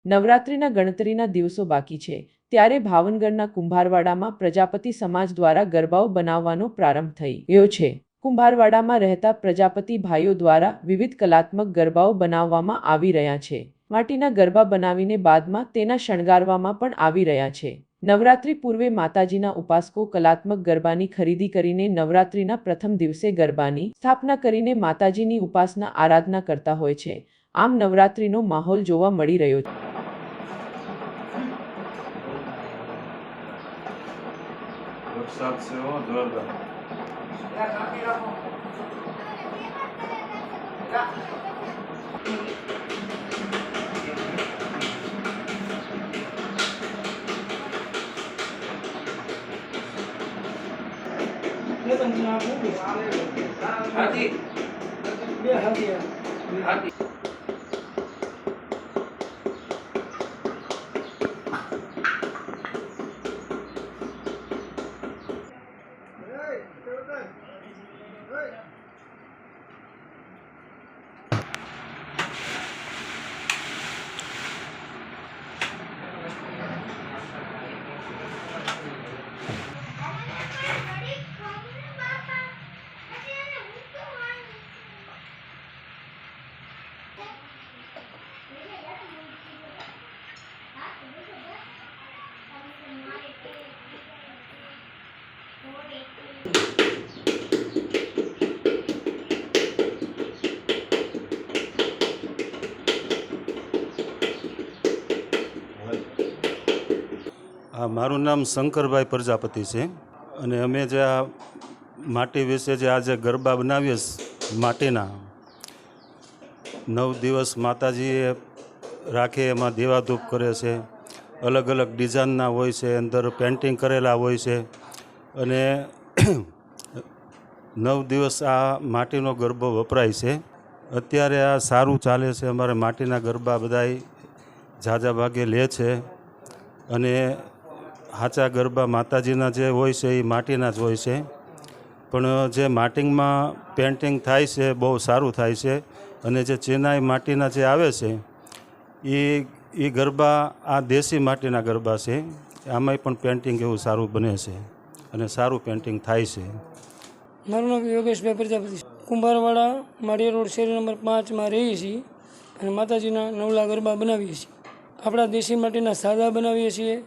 નવરાત્રિના ગણતરીના દિવસો બાકી છે ત્યારે ભાવનગરના કુંભારવાડામાં પ્રજાપતિ સમાજ દ્વારા ગરબાઓ બનાવવાનો પ્રારંભ થઈ ગયો છે। કુંભારવાડામાં રહેતા પ્રજાપતિ ભાઈઓ દ્વારા વિવિધ કલાત્મક ગરબાઓ બનાવવામાં આવી રહ્યા છે। માટીના ગરબા બનાવીને બાદમાં તેના શણગારવામાં પણ આવી રહ્યા છે। નવરાત્રિ પૂર્વે માતાજીના ઉપાસકો કલાત્મક ગરબાની ખરીદી કરીને નવરાત્રિના પ્રથમ દિવસે ગરબાની સ્થાપના કરીને માતાજીની ઉપાસના આરાધના કરતા હોય છે। આમ નવરાત્રિનો માહોલ જોવા મળી રહ્યો છે। વરસાદ છે જોરદાર। મારું નામ શંકરભાઈ પ્રજાપતિ છે અને અમે જે આ માટી વિશે જે આજે ગરબા બનાવીએ માટીના 9 દિવસ માતાજીએ રાખે એમાં દીવાધૂપ કરે છે। અલગ અલગ ડિઝાઇનના હોય છે, અંદર પેન્ટિંગ કરેલા હોય છે અને 9 દિવસ આ માટીનો ગરબો વપરાય છે। અત્યારે આ સારું ચાલે છે। અમારે માટીના ગરબા બધાય ઝાઝા ભાગે લે છે અને સાચા ગરબા માતાજીના જે હોય છે એ માટીના જ હોય છે, પણ જે માટીમાં પેન્ટિંગ થાય છે બહુ સારું થાય છે અને જે ચિનાઈ માટીના જે આવે છે એ ગરબા આ દેશી માટીના ગરબા છે। આમાંય પણ પેન્ટિંગ એવું સારું બને છે અને સારું પેન્ટિંગ થાય છે। મારું નામ યોગેશભાઈ પ્રજાપતિ, કુંભારવાડા માળિયા રોડ શેરી નંબર 5માં રહીએ છીએ અને માતાજીના નવલા ગરબા બનાવીએ છીએ। આપણા દેશી માટીના સાદા બનાવીએ છીએ,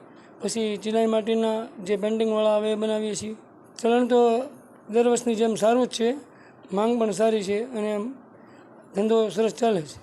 પછી ચિનાઈ માટીના જે પેન્ટિંગવાળા આવે એ બનાવીએ છીએ। ચલણ તો દર વર્ષની જેમ સારું જ છે, માંગ પણ સારી છે અને ધંધો સરસ ચાલે છે।